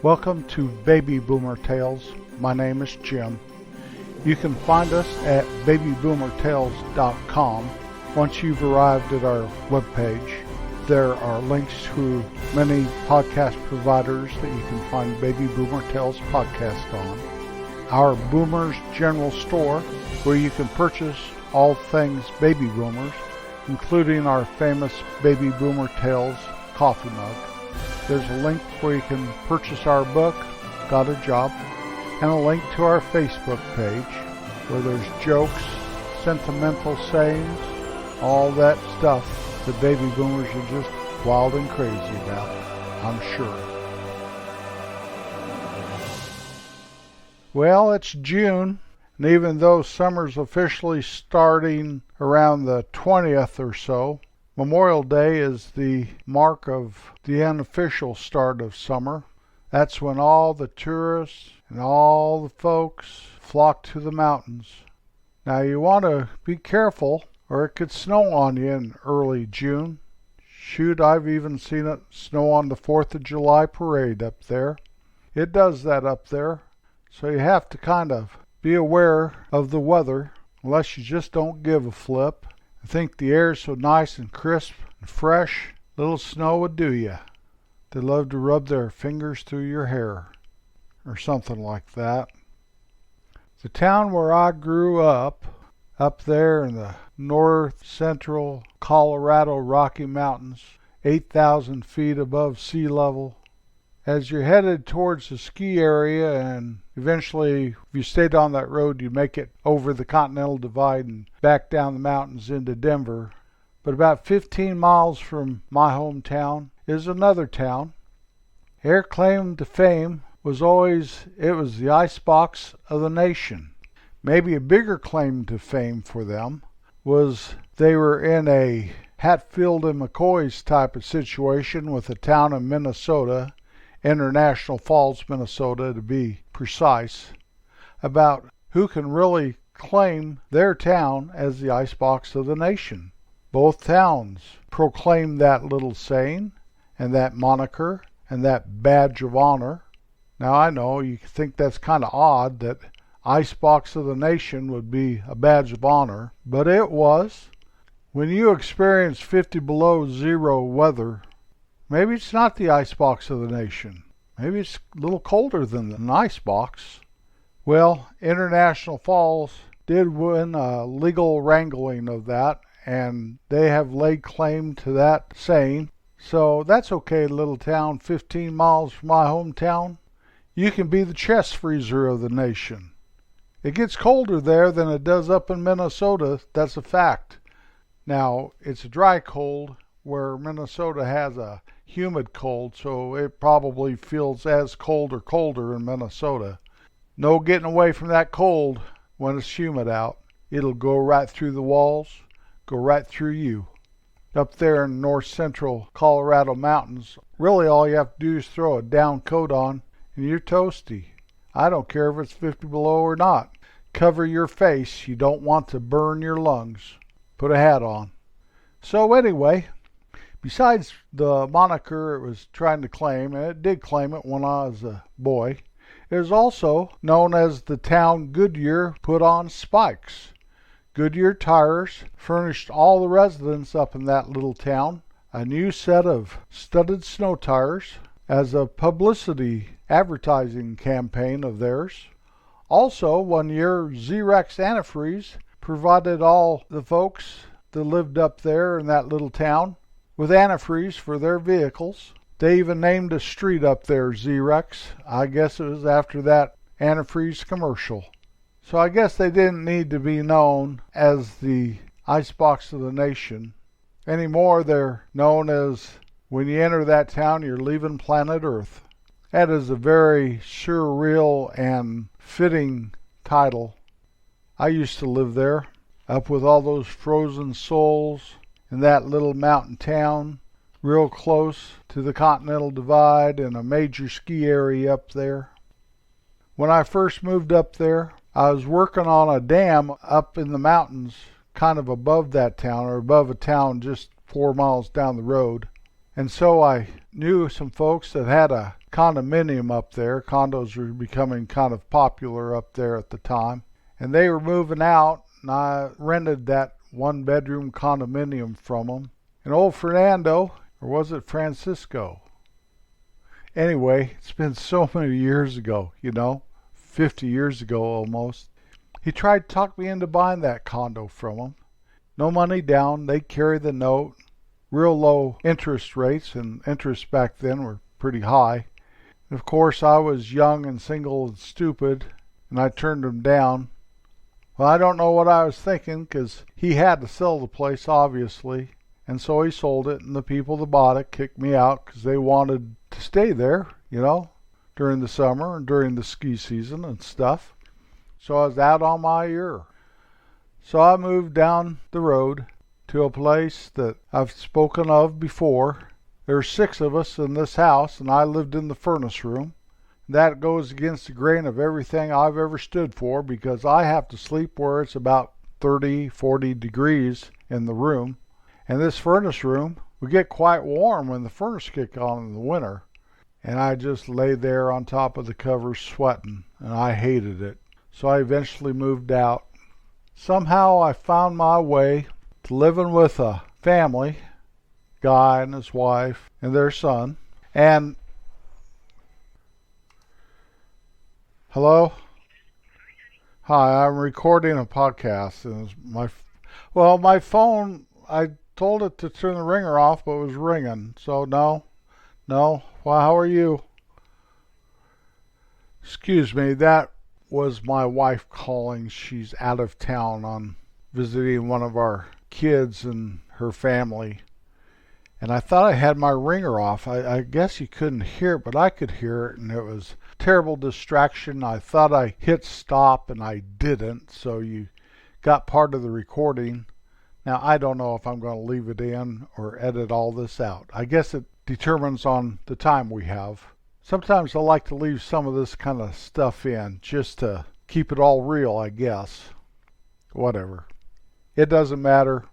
Welcome to Baby Boomer Tales. My name is Jim. You can find us at babyboomertales.com. Once you've arrived at our webpage, there are links to many podcast providers that you can find Baby Boomer Tales podcast on. Our Boomers General Store, where you can purchase all things Baby Boomers, including our famous Baby Boomer Tales coffee mug. There's a link where you can purchase our book, Got a Job, and a link to our Facebook page where there's jokes, sentimental sayings, all that stuff that baby boomers are just wild and crazy about, I'm sure. Well, it's June, and even though summer's officially starting around the 20th or so, Memorial Day is the mark of the unofficial start of summer. That's when all the tourists and all the folks flock to the mountains. Now you want to be careful or it could snow on you in early June. Shoot, I've even seen it snow on the 4th of July parade up there. It does that up there, so you have to kind of be aware of the weather unless you just don't give a flip. I think the air's so nice and crisp and fresh, little snow would do you. They love to rub their fingers through your hair, or something like that. The town where I grew up there in the north central Colorado Rocky Mountains, 8,000 feet above sea level. As you're headed towards the ski area, and eventually, if you stayed on that road, you make it over the Continental Divide and back down the mountains into Denver. But about 15 miles from my hometown is another town. Their claim to fame was always it was the icebox of the nation. Maybe a bigger claim to fame for them was they were in a Hatfield and McCoy's type of situation with a town in Minnesota, International Falls, Minnesota to be precise, about who can really claim their town as the icebox of the nation. Both towns proclaim that little saying and that moniker and that badge of honor. Now I know you think that's kind of odd that icebox of the nation would be a badge of honor, but it was. When you experience 50 below zero weather, maybe it's not the icebox of the nation. Maybe it's a little colder than an icebox. Well, International Falls did win a legal wrangling of that, and they have laid claim to that saying. So that's okay, little town 15 miles from my hometown. You can be the chest freezer of the nation. It gets colder there than it does up in Minnesota, that's a fact. Now, it's a dry cold, where Minnesota has a humid cold, so it probably feels as cold or colder in Minnesota. No getting away from that cold when it's humid out. It'll go right through the walls, go right through you. Up there in north central Colorado mountains, really all you have to do is throw a down coat on and you're toasty. I don't care if it's 50 below or not. Cover your face. You don't want to burn your lungs. Put a hat on. So anyway, besides the moniker it was trying to claim, and it did claim it when I was a boy, it is also known as the town Goodyear put on spikes. Goodyear tires furnished all the residents up in that little town a new set of studded snow tires as a publicity advertising campaign of theirs. Also, one year, Xerox antifreeze provided all the folks that lived up there in that little town with antifreeze for their vehicles. They even named a street up there Xerox. I guess it was after that antifreeze commercial. So I guess they didn't need to be known as the icebox of the nation. Anymore, they're known as when you enter that town, you're leaving planet Earth. That is a very surreal and fitting title. I used to live there, up with all those frozen souls in that little mountain town, real close to the Continental Divide and a major ski area up there. When I first moved up there, I was working on a dam up in the mountains, kind of above that town, or above a town just 4 miles down the road. And so I knew some folks that had a condominium up there. Condos were becoming kind of popular up there at the time. And they were moving out, and I rented that one-bedroom condominium from them. And old Fernando, or was it Francisco? Anyway, it's been so many years ago, 50 years ago almost. He tried to talk me into buying that condo from him. No money down, they'd carry the note. Real low interest rates, and interest back then were pretty high. And of course, I was young and single and stupid, and I turned him down. Well, I don't know what I was thinking, because he had to sell the place, obviously. And so he sold it, and the people that bought it kicked me out because they wanted to stay there, during the summer and during the ski season and stuff. So I was out on my ear. So I moved down the road to a place that I've spoken of before. There's 6 of us in this house, and I lived in the furnace room. That goes against the grain of everything I've ever stood for, because I have to sleep where it's about 30, 40 degrees in the room. And this furnace room would get quite warm when the furnace kicked on in the winter. And I just lay there on top of the covers sweating, and I hated it. So I eventually moved out. Somehow I found my way to living with a family, guy and his wife and their son. And hello? Hi, I'm recording a podcast, and my phone, I told it to turn the ringer off, but it was ringing. So no. Well, how are you? Excuse me, that was my wife calling. She's out of town on visiting one of our kids and her family. And I thought I had my ringer off. I guess you couldn't hear it, but I could hear it, and it was a terrible distraction. I thought I hit stop, and I didn't, so you got part of the recording. Now, I don't know if I'm going to leave it in or edit all this out. I guess it determines on the time we have. Sometimes I like to leave some of this kind of stuff in just to keep it all real, I guess. Whatever. It doesn't matter.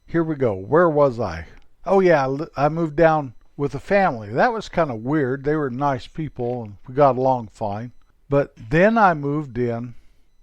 Here we go. Where was I? Oh yeah, I moved down with a family. That was kind of weird. They were nice people, and we got along fine. But then I moved in.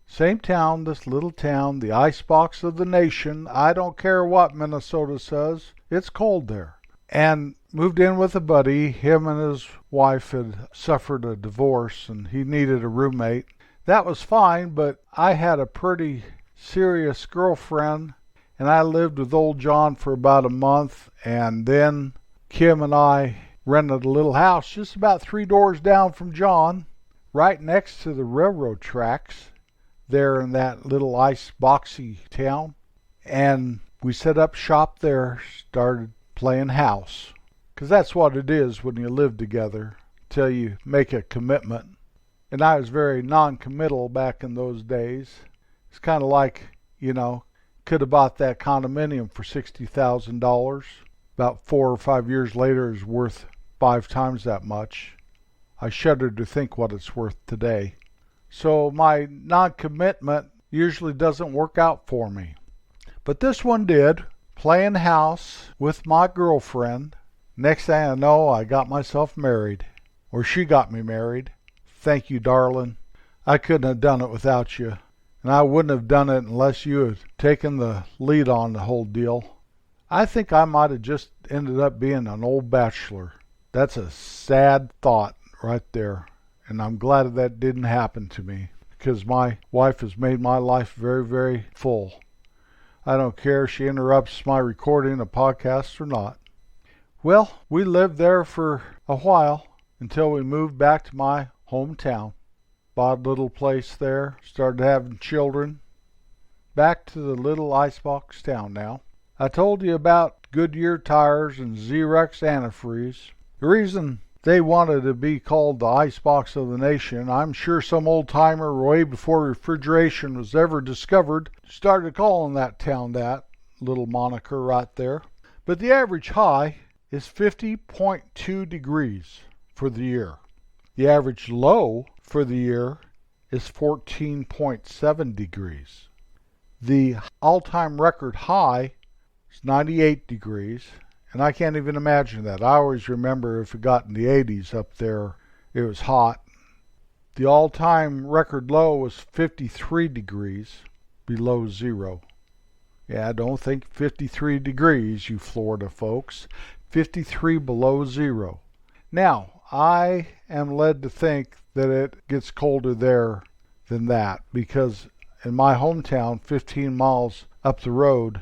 Same town, this little town, the icebox of the nation. I don't care what Minnesota says. It's cold there. And moved in with a buddy. Him and his wife had suffered a divorce, and he needed a roommate. That was fine, but I had a pretty serious girlfriend, and I lived with old John for about a month, and then Kim and I rented a little house just about 3 doors down from John, right next to the railroad tracks there in that little ice-boxy town. And we set up shop there, started playing house. Because that's what it is when you live together, till you make a commitment. And I was very non-committal back in those days. It's kind of like, could have bought that condominium for $60,000. About 4 or 5 years later, it's worth 5 times that much. I shudder to think what it's worth today. So my non-commitment usually doesn't work out for me. But this one did. Playing house with my girlfriend. Next thing I know, I got myself married. Or she got me married. Thank you, darling. I couldn't have done it without you. And I wouldn't have done it unless you had taken the lead on the whole deal. I think I might have just ended up being an old bachelor. That's a sad thought right there. And I'm glad that didn't happen to me, because my wife has made my life very, very full. I don't care if she interrupts my recording a podcast or not. Well, we lived there for a while until we moved back to my hometown. Bought a little place there, started having children. Back to the little icebox town now. I told you about Goodyear tires and Xerox antifreeze. The reason they wanted to be called the icebox of the nation, I'm sure some old-timer way before refrigeration was ever discovered started calling that town that little moniker right there. But the average high is 50.2 degrees for the year. The average low for the year is 14.7 degrees. The all-time record high is 98 degrees. And I can't even imagine that. I always remember if it got in the 80s up there It was hot. The all-time record low was 53 degrees below zero. Yeah, don't think 53 degrees, you Florida folks. 53 below zero. Now, I am led to think that it gets colder there than that, because in my hometown, 15 miles up the road,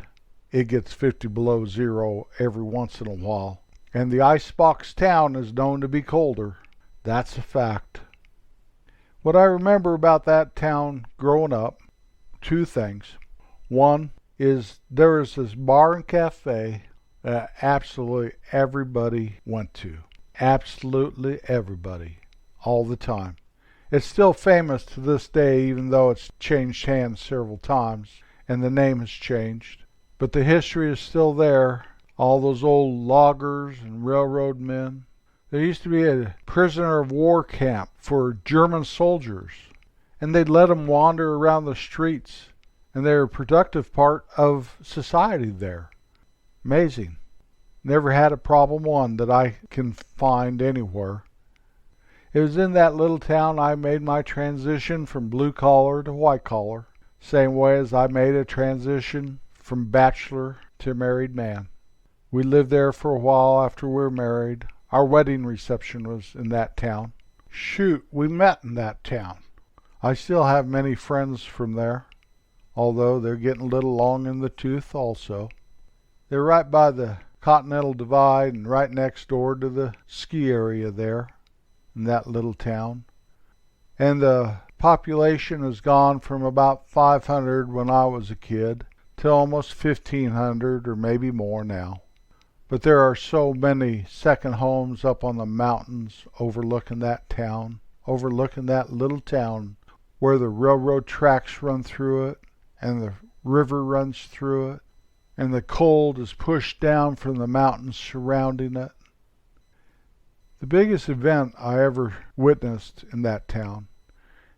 it gets 50 below zero every once in a while. And the icebox town is known to be colder. That's a fact. What I remember about that town growing up, two things. One is there was this bar and cafe that absolutely everybody went to. Absolutely everybody. All the time. It's still famous to this day, even though it's changed hands several times and the name has changed. But the history is still there. All those old loggers and railroad men. There used to be a prisoner of war camp for German soldiers, and they'd let them wander around the streets, and they're a productive part of society there. Amazing. Never had a problem one that I can find anywhere. It was in that little town I made my transition from blue collar to white collar, same way as I made a transition from bachelor to married man. We lived there for a while after we were married. Our wedding reception was in that town. Shoot, we met in that town. I still have many friends from there, although they're getting a little long in the tooth also. They're right by the Continental Divide and right next door to the ski area there in that little town. And the population has gone from about 500 when I was a kid to almost 1,500 or maybe more now. But there are so many second homes up on the mountains overlooking that town, overlooking that little town where the railroad tracks run through it and the river runs through it and the cold is pushed down from the mountains surrounding it. The biggest event I ever witnessed in that town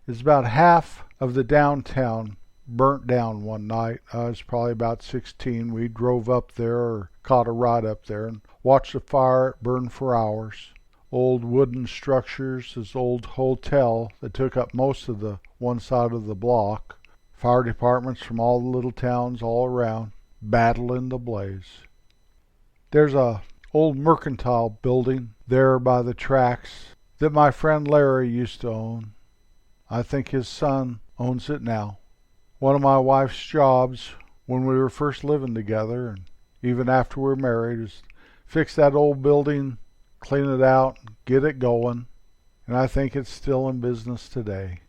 is about half of the downtown burnt down one night. I was probably about 16. We drove up there or caught a ride up there and watched the fire burn for hours. Old wooden structures, this old hotel that took up most of the one side of the block. Fire departments from all the little towns all around, battling the blaze. There's a old mercantile building there by the tracks that my friend Larry used to own. I think his son owns it now. One of my wife's jobs when we were first living together, and even after we were married, is fix that old building, clean it out, get it going, and I think it's still in business today.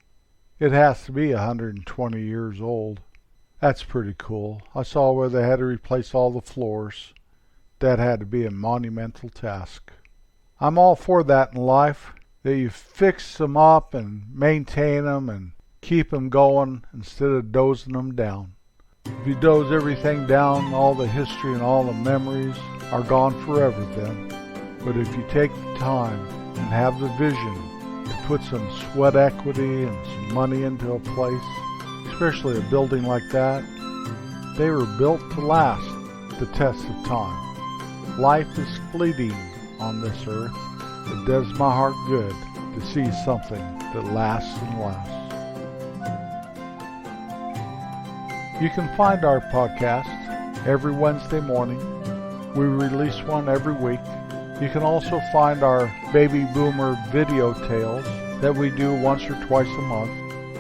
It has to be 120 years old. That's pretty cool. I saw where they had to replace all the floors. That had to be a monumental task. I'm all for that in life, that you fix them up and maintain them and keep them going instead of dozing them down. If you doze everything down, all the history and all the memories are gone forever then. But if you take the time and have the vision to put some sweat equity and some money into a place, especially a building like that, they were built to last the test of time. Life is fleeting on this earth. It does my heart good to see something that lasts and lasts. You can find our podcast every Wednesday morning. We release one every week. You can also find our Baby Boomer video tales that we do once or twice a month.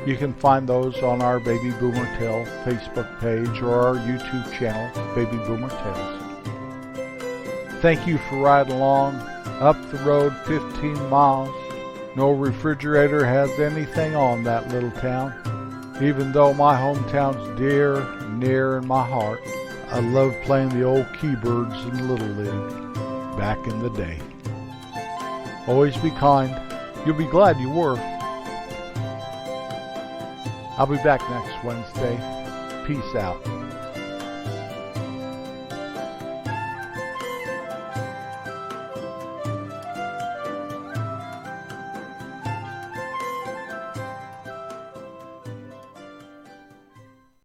You can find those on our Baby Boomer Tale Facebook page or our YouTube channel, Baby Boomer Tales. Thank you for riding along up the road 15 miles. No refrigerator has anything on that little town. Even though my hometown's dear and near in my heart, I love playing the old Keebirds in Little League back in the day. Always be kind. You'll be glad you were. I'll be back next Wednesday. Peace out.